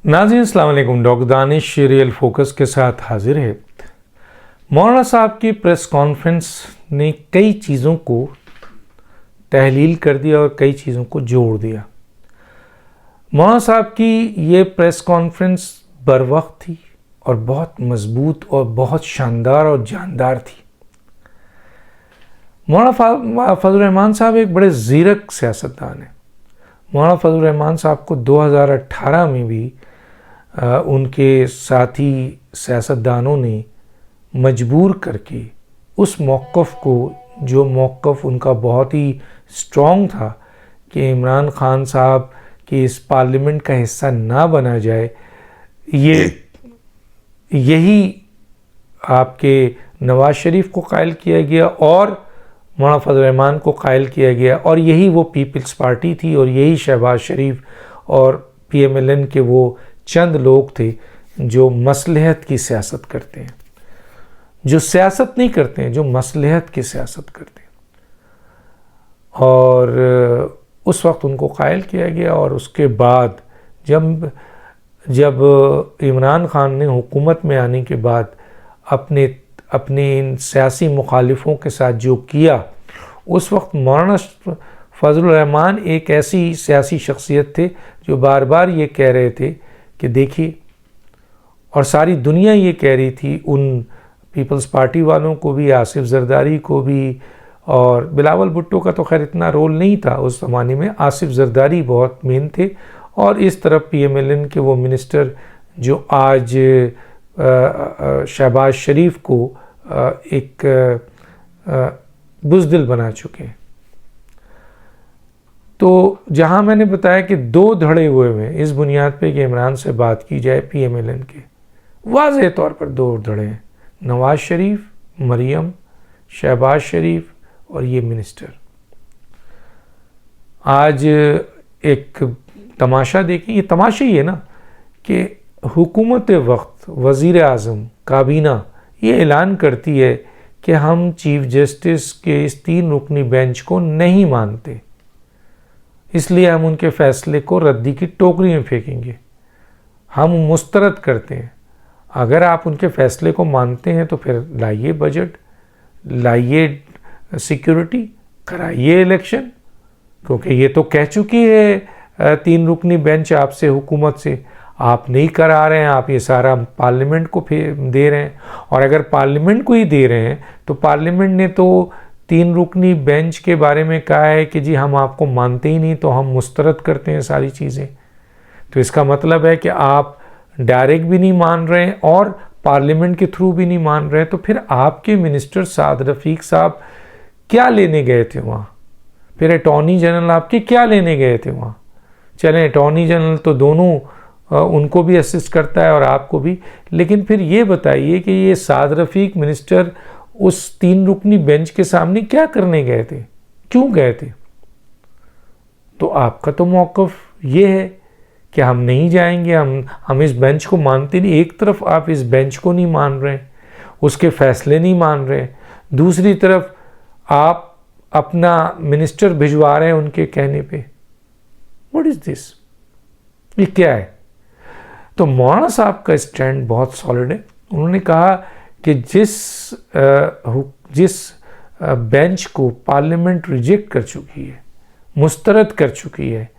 नाज़रीन अस्सलाम वालेकुम। डॉक्टर दानिश रियल फोकस के साथ हाजिर है। मौलाना साहब की प्रेस कॉन्फ्रेंस ने कई चीज़ों को तहलील कर दिया और कई चीज़ों को जोड़ दिया। मौलाना साहब की ये प्रेस कॉन्फ्रेंस बरवक्त थी और बहुत मजबूत और बहुत शानदार और जानदार थी। मौलाना फजल रहमान साहब एक बड़े ज़ीरक सियासतदान हैं। मौलाना फजल रहमान साहब को 2018 में भी उनके साथी सियासतदानों ने मजबूर करके उस मौक़िफ़ को, जो मौक़िफ़ उनका बहुत ही स्ट्रॉन्ग था कि इमरान खान साहब कि इस पार्लियामेंट का हिस्सा ना बना जाए, यही आपके नवाज़ शरीफ को कायल किया गया और मौलाना फजल रहमान को कायल किया गया, और यही वो पीपल्स पार्टी थी और यही शहबाज शरीफ और PMLN के वो चंद लोग थे जो मसलहत की सियासत करते हैं, जो सियासत नहीं करते हैं, जो मसलहत की सियासत करते हैं। और उस वक्त उनको कायल किया गया। और उसके बाद जब इमरान खान ने हुकूमत में आने के बाद अपने इन सियासी मुखालिफों के साथ जो किया, उस वक्त मौलाना फजल रहमान एक ऐसी सियासी शख्सियत थे जो बार बार ये कह रहे थे कि देखिए, और सारी दुनिया ये कह रही थी, उन पीपल्स पार्टी वालों को भी, आसिफ जरदारी को भी, और बिलावल भुट्टो का तो खैर इतना रोल नहीं था उस ज़माने में, आसिफ जरदारी बहुत मेन थे, और इस तरफ PMLN के वो मिनिस्टर जो आज शहबाज शरीफ को एक बुज़दिल बना चुके हैं। तो जहां मैंने बताया कि दो धड़े हुए हैं इस बुनियाद पे कि इमरान से बात की जाए, PMLN के वाज़ेह तौर पर दो धड़े हैं, नवाज़ शरीफ, मरियम, शहबाज शरीफ और ये मिनिस्टर। आज एक तमाशा देखें, ये तमाशा ही है ना कि हुकूमत वक्त वज़ीर आज़म काबीना ये ऐलान करती है कि हम चीफ जस्टिस के इस 3 रुकनी बेंच को नहीं मानते, इसलिए हम उनके फ़ैसले को रद्दी की टोकरी में फेंकेंगे, हम मुस्तरद करते हैं। अगर आप उनके फ़ैसले को मानते हैं तो फिर लाइए बजट, लाइए सिक्योरिटी, कराइए इलेक्शन, क्योंकि ये तो कह चुकी है 3 रुकनी बेंच आपसे, हुकूमत से। आप नहीं करा रहे हैं, आप ये सारा पार्लियामेंट को दे रहे हैं, और अगर पार्लियामेंट को ही दे रहे हैं तो पार्लियामेंट ने तो 3 रुकनी बेंच के बारे में कहा है कि जी हम आपको मानते ही नहीं, तो हम मुस्तरद करते हैं सारी चीज़ें। तो इसका मतलब है कि आप डायरेक्ट भी नहीं मान रहे हैं और पार्लियामेंट के थ्रू भी नहीं मान रहे हैं। तो फिर आपके मिनिस्टर साद रफ़ीक साहब क्या लेने गए थे वहाँ? फिर अटॉर्नी जनरल आपके क्या लेने गए थे वहाँ? चलें, अटॉर्नी जनरल तो दोनों उनको भी असिस्ट करता है और आपको भी, लेकिन फिर ये बताइए कि ये साद रफ़ीक मिनिस्टर उस 3 रुकनी बेंच के सामने क्या करने गए थे, क्यों गए थे? तो आपका तो मौक़िफ़ ये है कि हम नहीं जाएंगे, हम इस बेंच को मानते नहीं। एक तरफ आप इस बेंच को नहीं मान रहे, उसके फ़ैसले नहीं मान रहे, दूसरी तरफ आप अपना मिनिस्टर भिजवा रहे हैं उनके कहने पे। What is this? ये क्या है? तो मौलाना साहब का स्टैंड बहुत सॉलिड है। उन्होंने कहा कि जिस बेंच को पार्लियामेंट रिजेक्ट कर चुकी है, मुस्तरद कर चुकी है,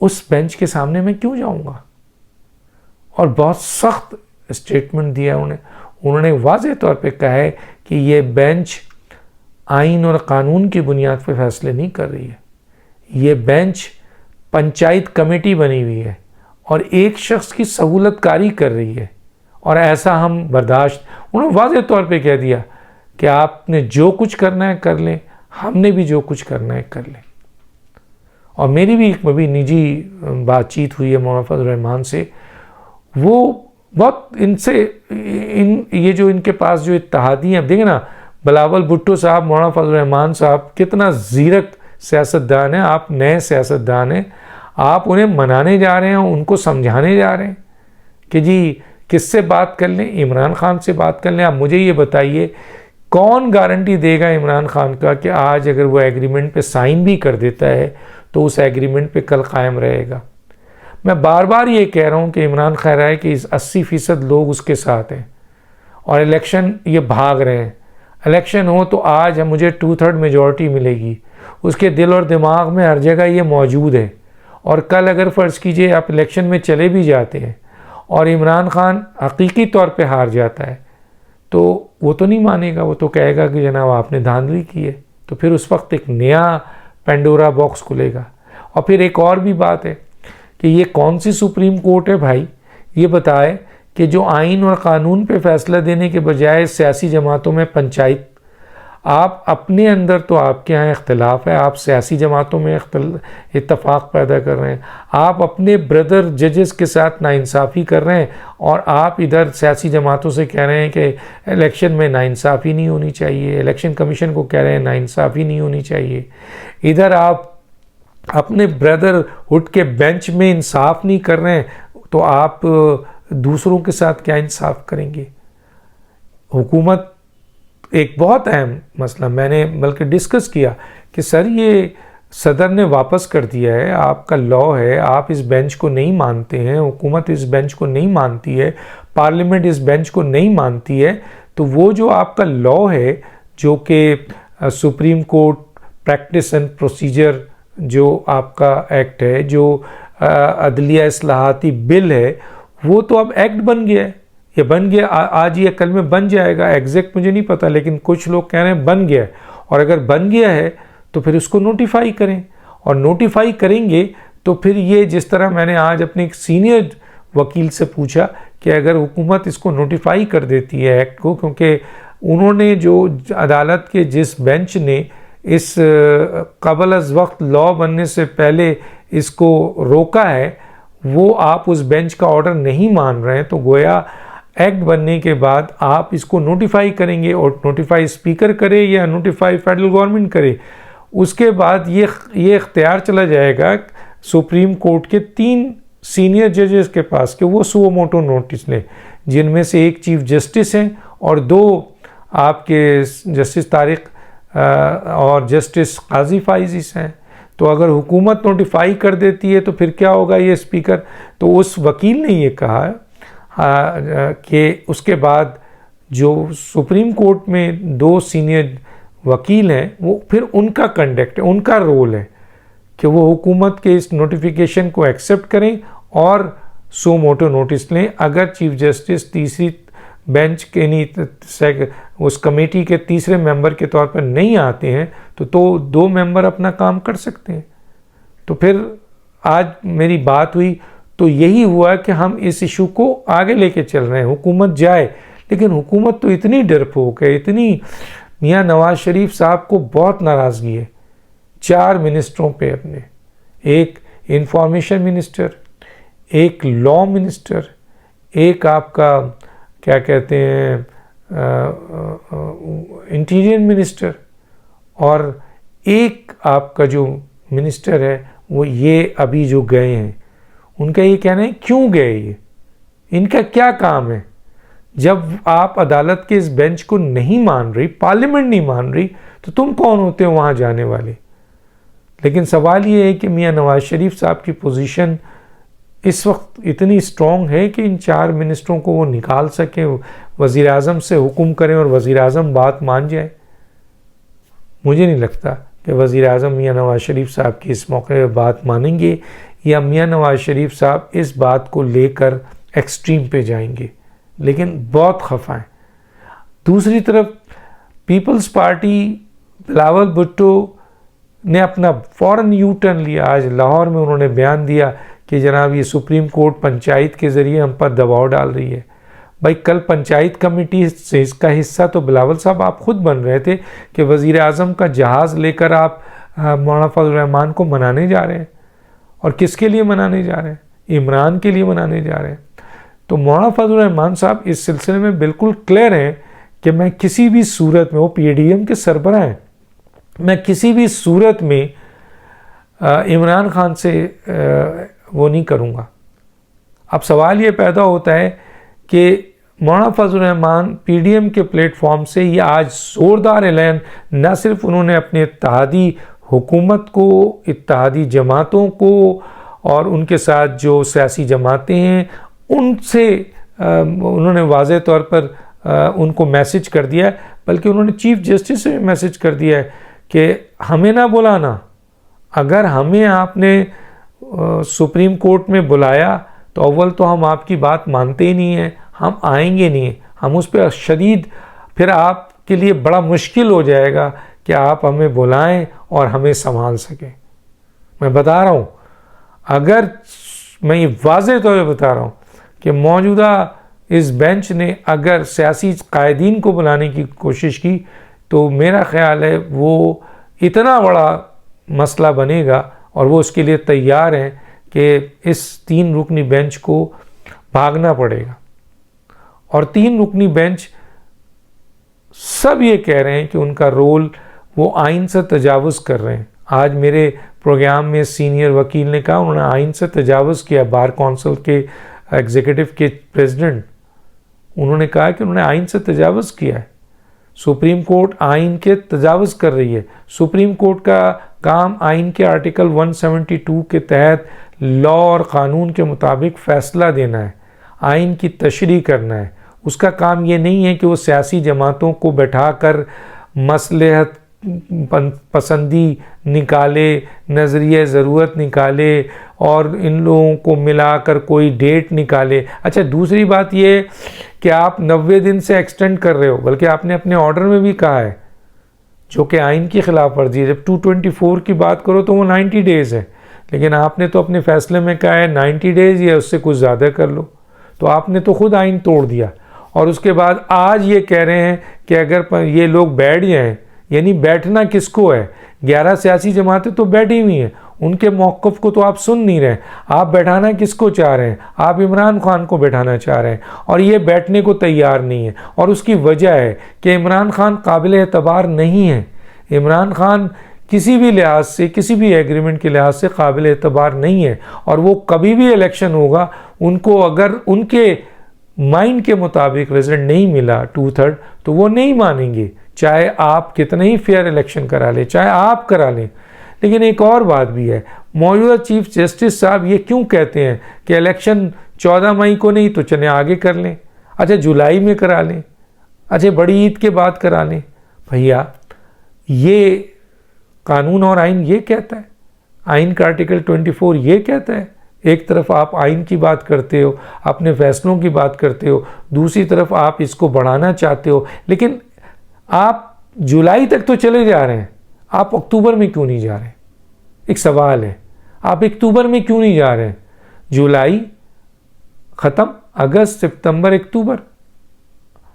उस बेंच के सामने मैं क्यों जाऊंगा? और बहुत सख्त स्टेटमेंट दिया उन्होंने वाज़ेह तौर पे कहा है कि ये बेंच आइन और कानून की बुनियाद पर फैसले नहीं कर रही है। ये बेंच पंचायत कमेटी बनी हुई है और एक शख्स की सहूलतकारी कर रही है, और ऐसा हम बर्दाश्त। उन्होंने वाज़ेह तौर पे कह दिया कि आपने जो कुछ करना है कर लें, हमने भी जो कुछ करना है कर लें। और मेरी भी एक निजी बातचीत हुई है मौलाना फजल रहमान से। वो बहुत ये जो इनके पास जो इत्तेहादियाँ, अब देखें ना, बिलावल भुट्टो साहब, मौलाना फजल रहमान साहब कितना ज़ीरक सियासतदान है। आप नए सियासतदान हैं, आप उन्हें मनाने जा रहे हैं, उनको समझाने जा रहे हैं कि जी किससे बात कर लें, इमरान खान से बात कर लें। आप मुझे ये बताइए, कौन गारंटी देगा इमरान खान का कि आज अगर वो एग्रीमेंट पे साइन भी कर देता है तो उस एग्रीमेंट पे कल कायम रहेगा? मैं बार बार ये कह रहा हूँ कि इमरान खैर है कि 80% लोग उसके साथ हैं और इलेक्शन ये भाग रहे हैं। इलेक्शन हो तो आज मुझे 2/3 मेजॉरिटी मिलेगी, उसके दिल और दिमाग में हर जगह ये मौजूद है। और कल अगर फ़र्ज़ कीजिए आप इलेक्शन में चले भी जाते हैं और इमरान खान हकीकी तौर पे हार जाता है तो वो तो नहीं मानेगा, वो तो कहेगा कि जनाब आपने धांधली की है। तो फिर उस वक्त एक नया पेंडोरा बॉक्स खुलेगा। और फिर एक और भी बात है कि ये कौन सी सुप्रीम कोर्ट है भाई, ये बताए कि जो आइन और क़ानून पे फ़ैसला देने के बजाय सियासी जमातों में पंचायत, आप अपने अंदर तो आपके यहाँ इख्तलाफ है, आप सियासी जमातों में इत्तफाक पैदा कर रहे हैं, आप अपने ब्रदर जजेस के साथ नाइंसाफ़ी कर रहे हैं और आप इधर सियासी जमातों से कह रहे हैं कि इलेक्शन में नाइंसाफ़ी नहीं होनी चाहिए, इलेक्शन कमीशन को कह रहे हैं नाइंसाफ़ी नहीं होनी चाहिए। इधर आप अपने ब्रदरहुड के बेंच में इंसाफ नहीं कर रहे हैं तो आप दूसरों के साथ क्या इंसाफ करेंगे। हुकूमत एक बहुत अहम मसला मैंने बल्कि डिस्कस किया कि सर ये सदर ने वापस कर दिया है, आपका लॉ है, आप इस बेंच को नहीं मानते हैं, हुकूमत इस बेंच को नहीं मानती है, पार्लियामेंट इस बेंच को नहीं मानती है, तो वो जो आपका लॉ है जो कि supreme court practice and procedure जो आपका एक्ट है, जो अदलिया इस्लाहाती बिल है, वो तो अब एक्ट बन गया है। ये बन गया, आज या कल में बन जाएगा, एग्जैक्ट मुझे नहीं पता, लेकिन कुछ लोग कह रहे हैं बन गया है। और अगर बन गया है तो फिर उसको नोटिफाई करें, और नोटिफाई करेंगे तो फिर ये जिस तरह मैंने आज अपने एक सीनियर वकील से पूछा कि अगर हुकूमत इसको नोटिफाई कर देती है एक्ट को, क्योंकि उन्होंने जो अदालत के जिस बेंच ने इस कबल अज़ वक्त लॉ बनने से पहले इसको रोका है, वो आप उस बेंच का ऑर्डर नहीं मान रहे हैं, तो गोया एक्ट बनने के बाद आप इसको नोटिफाई करेंगे, और नोटिफाई स्पीकर करे या नोटिफाई फेडरल गवर्नमेंट करे, उसके बाद ये इख्तियार चला जाएगा सुप्रीम कोर्ट के 3 सीनियर जजेस के पास कि वो सुओ मोटो नोटिस लें, जिनमें से एक चीफ जस्टिस हैं और 2 आपके जस्टिस तारिक और जस्टिस काजी फाइजिस हैं। तो अगर हुकूमत नोटिफाई कर देती है तो फिर क्या होगा ये स्पीकर। तो उस वकील ने ये कहा कि उसके बाद जो सुप्रीम कोर्ट में 2 सीनियर वकील हैं, वो फिर उनका कंडक्ट है, उनका रोल है कि वो हुकूमत के इस नोटिफिकेशन को एक्सेप्ट करें और सो मोटो नोटिस लें। अगर चीफ जस्टिस तीसरी बेंच के नहीं उस कमेटी के तीसरे मेंबर के तौर पर नहीं आते हैं तो 2 मेंबर अपना काम कर सकते हैं। तो फिर आज मेरी बात हुई तो यही हुआ कि हम इस इशू को आगे लेके चल रहे हैं, हुकूमत जाए, लेकिन हुकूमत तो इतनी डरपोक है, इतनी, मियाँ नवाज शरीफ साहब को बहुत नाराज़गी है 4 मिनिस्टरों पे अपने, एक इंफॉर्मेशन मिनिस्टर, एक लॉ मिनिस्टर, एक आपका क्या कहते हैं इंटीरियर मिनिस्टर, और एक आपका जो मिनिस्टर है वो ये अभी जो गए हैं, उनका ये कहना है क्यों गए, ये इनका क्या काम है। जब आप अदालत के इस बेंच को नहीं मान रही, पार्लियामेंट नहीं मान रही, तो तुम कौन होते हो वहाँ जाने वाले। लेकिन सवाल ये है कि मियाँ नवाज शरीफ साहब की पोजीशन इस वक्त इतनी स्ट्रॉन्ग है कि इन 4 मिनिस्टरों को वो निकाल सकें, वज़ीर आज़म से हुक्म करें और वज़ीर आज़म बात मान जाए। मुझे नहीं लगता कि वज़ीर आज़म मियाँ नवाज शरीफ साहब की इस मौके पर बात मानेंगे, या मियाँ नवाज शरीफ साहब इस बात को लेकर एक्सट्रीम पे जाएंगे, लेकिन बहुत खफा हैं। दूसरी तरफ पीपल्स पार्टी, बिलावल भुट्टो ने अपना फ़ौरन यू टर्न लिया। आज लाहौर में उन्होंने बयान दिया कि जनाब ये सुप्रीम कोर्ट पंचायत के ज़रिए हम पर दबाव डाल रही है। भाई कल पंचायत कमेटी से इसका हिस्सा तो बिलावल साहब आप खुद बन रहे थे कि वज़ीर आज़म का जहाज़ लेकर आप मौलाना फजल रहमान को मनाने जा रहे हैं, और किसके लिए मनाने जा रहे हैं, इमरान के लिए मनाने जा रहे हैं। तो मौलाना फजल रहमान साहब इस सिलसिले में बिल्कुल क्लियर हैं कि मैं किसी भी सूरत में, वो PDM के सरबराह हैं, मैं किसी भी सूरत में इमरान खान से वो नहीं करूँगा। अब सवाल ये पैदा होता है कि मौलाना फजल रहमान PDM के प्लेटफॉर्म से ये आज ज़ोरदार ऐलान, न सिर्फ उन्होंने अपने इत्तेहादी हुकूमत को, इत्तेहादी जमातों को और उनके साथ जो सियासी जमातें हैं उनसे उन्होंने वाज़ेह तौर पर उनको मैसेज कर दिया है, बल्कि उन्होंने चीफ जस्टिस से मैसेज कर दिया है कि हमें ना बुलाना, अगर हमें आपने सुप्रीम कोर्ट में बुलाया तो अव्वल तो हम आपकी बात मानते ही नहीं हैं, हम आएंगे नहीं, हम उस पर शदीद, फिर आपके लिए बड़ा मुश्किल हो जाएगा कि आप हमें बुलाएं और हमें संभाल सकें। मैं बता रहा हूँ, अगर मैं ये वाज़ेह तौर पर बता रहा हूँ कि मौजूदा इस बेंच ने अगर सियासी कायदीन को बुलाने की कोशिश की तो मेरा ख्याल है वो इतना बड़ा मसला बनेगा और वो उसके लिए तैयार हैं कि इस 3 रुकनी बेंच को भागना पड़ेगा। और 3 रुकनी बेंच सब ये कह रहे हैं कि उनका रोल, वो आइन से तजावुज़ कर रहे हैं। आज मेरे प्रोग्राम में सीनियर वकील ने कहा उन्होंने आइन से तजावुज़ किया, बार कौंसिल के एग्जीक्यूटिव के प्रेसिडेंट, उन्होंने कहा कि उन्होंने आइन से तजावुज़ किया है। सुप्रीम कोर्ट आइन के तजावुज़ कर रही है। सुप्रीम कोर्ट का काम आइन के आर्टिकल 172 के तहत लॉ और क़ानून के मुताबिक फ़ैसला देना है, आइन की तशरीह करना है। उसका काम ये नहीं है कि वो सियासी जमातों को बैठाकर मसलहत पसंदी निकाले, नज़रिए ज़रूरत निकाले और इन लोगों को मिलाकर कोई डेट निकाले। अच्छा, दूसरी बात ये कि आप 90 दिन से एक्सटेंड कर रहे हो, बल्कि आपने अपने ऑर्डर में भी कहा है, जो कि आइन की खिलाफ वर्जी है। जब 224 की बात करो तो वो 90 डेज़ है, लेकिन आपने तो अपने फैसले में कहा है 90 डेज़ या उससे कुछ ज़्यादा कर लो, तो आपने तो खुद आइन तोड़ दिया। और उसके बाद आज ये कह रहे हैं कि अगर ये लोग बैठ जाएं, यानी बैठना किसको है? 11 सियासी जमातें तो बैठी हुई हैं, उनके मौक़िफ़ को तो आप सुन नहीं रहे। आप बैठाना किसको चाह रहे हैं? आप इमरान खान को बैठाना चाह रहे हैं और ये बैठने को तैयार नहीं है। और उसकी वजह है कि इमरान खान काबिल एतबार नहीं है। इमरान खान किसी भी लिहाज से, किसी भी एग्रीमेंट के लिहाज से काबिल एतबार नहीं है। और वो कभी भी इलेक्शन होगा, उनको अगर उनके माइंड के मुताबिक रिजल्ट नहीं मिला 2/3, तो वो नहीं मानेंगे, चाहे आप कितने ही फेयर इलेक्शन करा लें, चाहे आप करा लें। लेकिन एक और बात भी है, मौजूदा चीफ जस्टिस साहब ये क्यों कहते हैं कि इलेक्शन 14 मई को नहीं तो चले आगे कर लें, अच्छा जुलाई में करा लें, अच्छा बड़ी ईद के बाद करा लें। भैया, ये कानून और आइन ये कहता है, आइन का आर्टिकल 24 ये कहता है। एक तरफ आप आइन की बात करते हो, अपने फैसलों की बात करते हो, दूसरी तरफ आप इसको बढ़ाना चाहते हो। लेकिन आप जुलाई तक तो चले जा रहे हैं, आप अक्टूबर में क्यों नहीं जा रहे? एक सवाल है, आप अक्टूबर में क्यों नहीं जा रहे हैं? जुलाई ख़त्म, अगस्त, सितंबर, अक्टूबर,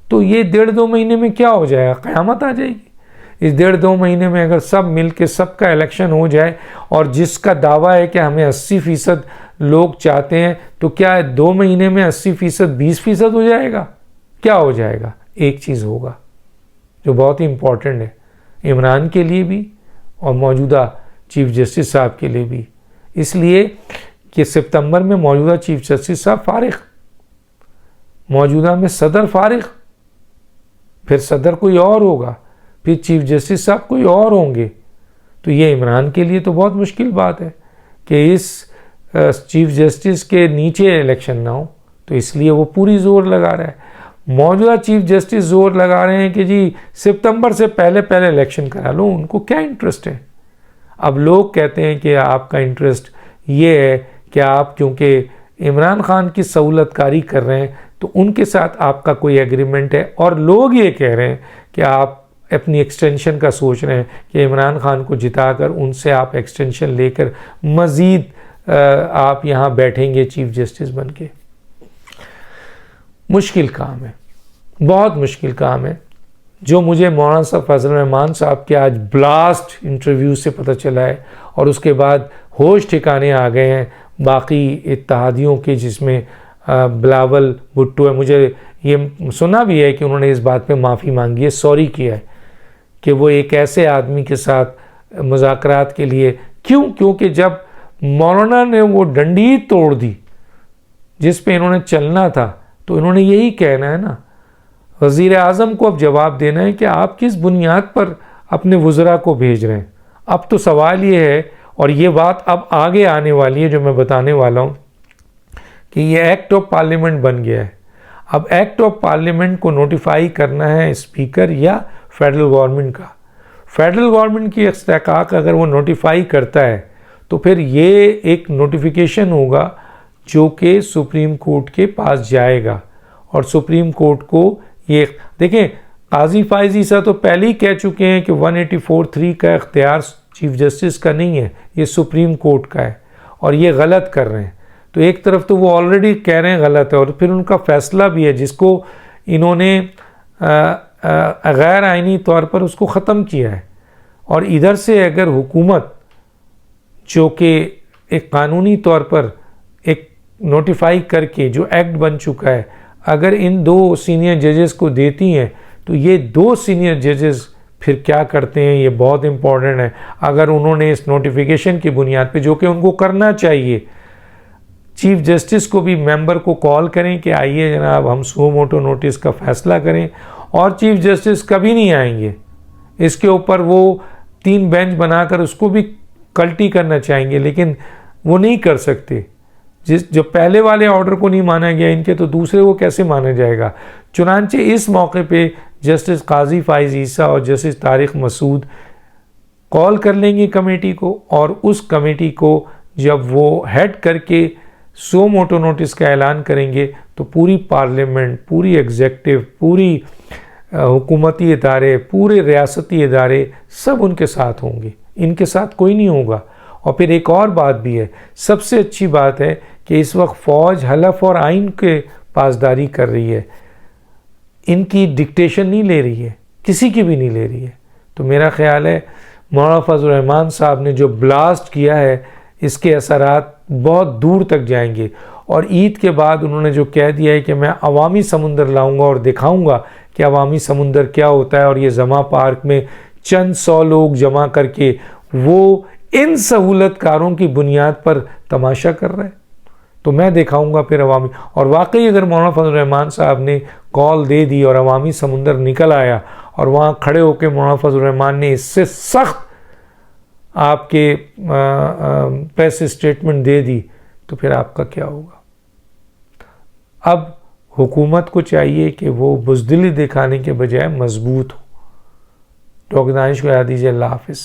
तो ये 1.5-2 महीने में क्या हो जाएगा? क़यामत आ जाएगी। इस 1.5-2 महीने में अगर सब मिलके सबका इलेक्शन हो जाए और जिसका दावा है कि हमें 80% लोग चाहते हैं, तो क्या 2 महीने में 80% 20% हो जाएगा? क्या हो जाएगा? एक चीज़ होगा जो बहुत ही इम्पॉर्टेंट है इमरान के लिए भी और मौजूदा चीफ जस्टिस साहब के लिए भी, इसलिए कि सितंबर में मौजूदा चीफ जस्टिस साहब फारिग, मौजूदा में सदर फारिग, फिर सदर कोई और होगा, फिर चीफ जस्टिस साहब कोई और होंगे। तो ये इमरान के लिए तो बहुत मुश्किल बात है कि इस चीफ जस्टिस के नीचे इलेक्शन ना हो, तो इसलिए वो पूरी जोर लगा रहा है। मौजूदा चीफ जस्टिस जोर लगा रहे हैं कि जी सितंबर से पहले पहले इलेक्शन करा लो। उनको क्या इंटरेस्ट है? अब लोग कहते हैं कि आपका इंटरेस्ट ये है कि आप क्योंकि इमरान खान की सहूलतकारी कर रहे हैं तो उनके साथ आपका कोई एग्रीमेंट है, और लोग ये कह रहे हैं कि आप अपनी एक्सटेंशन का सोच रहे हैं कि इमरान खान को जिताकर उनसे आप एक्सटेंशन लेकर मज़ीद आप यहाँ बैठेंगे चीफ जस्टिस बन के। मुश्किल काम है, बहुत मुश्किल काम है। जो मुझे मौलाना साहब फजल रहमान साहब के आज ब्लास्ट इंटरव्यू से पता चला है और उसके बाद होश ठिकाने आ गए हैं बाकी इत्तेहादियों के, जिसमें बिलावल भुट्टो है। मुझे ये सुना भी है कि उन्होंने इस बात पे माफ़ी मांगी है, सॉरी किया है कि वो एक ऐसे आदमी के साथ मुज़ाकरात के लिए क्योंकि जब मौलाना ने वो डंडी तोड़ दी जिस पे इन्होंने चलना था, तो इन्होंने यही कहना है ना, वज़ीर आज़म को अब जवाब देना है कि आप किस बुनियाद पर अपने वज़रा को भेज रहे हैं। अब तो सवाल ये है, और ये बात अब आगे आने वाली है जो मैं बताने वाला हूँ कि ये एक्ट ऑफ पार्लियामेंट बन गया है। अब एक्ट ऑफ पार्लियामेंट को नोटिफाई करना है स्पीकर या फेडरल गवर्नमेंट का। फेडरल गवर्नमेंट की इस्तेहकाक अगर वो नोटिफाई करता है तो फिर ये एक नोटिफिकेशन होगा जो कि सुप्रीम कोर्ट के पास जाएगा और सुप्रीम कोर्ट को ये देखें, काजी फाइज ईसा तो पहले ही कह चुके हैं कि 184(3) का इख्तियार चीफ जस्टिस का नहीं है, ये सुप्रीम कोर्ट का है और ये गलत कर रहे हैं। तो एक तरफ तो वो ऑलरेडी कह रहे हैं गलत है और फिर उनका फैसला भी है जिसको इन्होंने गैर आइनी तौर पर उसको ख़त्म किया है। और इधर से अगर हुकूमत जो कि एक कानूनी तौर पर एक नोटिफाई करके जो एक्ट बन चुका है, अगर इन 2 सीनियर जजेस को देती हैं तो ये 2 सीनियर जजेस फिर क्या करते हैं, ये बहुत इम्पॉर्टेंट है। अगर उन्होंने इस नोटिफिकेशन की बुनियाद पे, जो कि उनको करना चाहिए, चीफ जस्टिस को भी मेंबर को कॉल करें कि आइए जनाब हम सुओ मोटो नोटिस का फैसला करें, और चीफ जस्टिस कभी नहीं आएंगे इसके ऊपर, वो 3 बेंच बनाकर उसको भी कल्टी करना चाहेंगे, लेकिन वो नहीं कर सकते। जो पहले वाले ऑर्डर को नहीं माना गया इनके, तो दूसरे को कैसे माना जाएगा। चुनांचे इस मौके पे जस्टिस काजी फाइज ईसा और जस्टिस तारिक मसूद कॉल कर लेंगे कमेटी को, और उस कमेटी को जब वो हेड करके सो मोटो नोटिस का ऐलान करेंगे तो पूरी पार्लियामेंट, पूरी एग्जेक्टिव, पूरी हुकूमती इदारे, पूरे रियासती इदारे सब उनके साथ होंगे, इनके साथ कोई नहीं होगा। और फिर एक और बात भी है, सबसे अच्छी बात है कि इस वक्त फ़ौज हलफ और आइन के पासदारी कर रही है, इनकी डिक्टेशन नहीं ले रही है, किसी की भी नहीं ले रही है। तो मेरा ख्याल है मौलाना फजल रहमान साहब ने जो ब्लास्ट किया है इसके असरात बहुत दूर तक जाएंगे। और ईद के बाद उन्होंने जो कह दिया है कि मैं अवामी समुंदर लाऊंगा और दिखाऊंगा कि अवामी समुंदर क्या होता है, और ये जमा पार्क में चंद 100 लोग जमा करके वो इन सहूलतकारों की बुनियाद पर तमाशा कर रहे हैं, तो मैं दिखाऊंगा फिर अवामी। और वाकई अगर मौलाना फजल रहमान साहब ने कॉल दे दी और अवामी समुंदर निकल आया और वहाँ खड़े होकर मौलाना फजल रहमान ने इससे सख्त आपके प्रेस स्टेटमेंट दे दी, तो फिर आपका क्या होगा। अब हुकूमत को चाहिए कि वो बुज़दिली दिखाने के बजाय मजबूत हो। डॉक्टर दानिश को याद दीजिए। अल्लाह हाफिज़।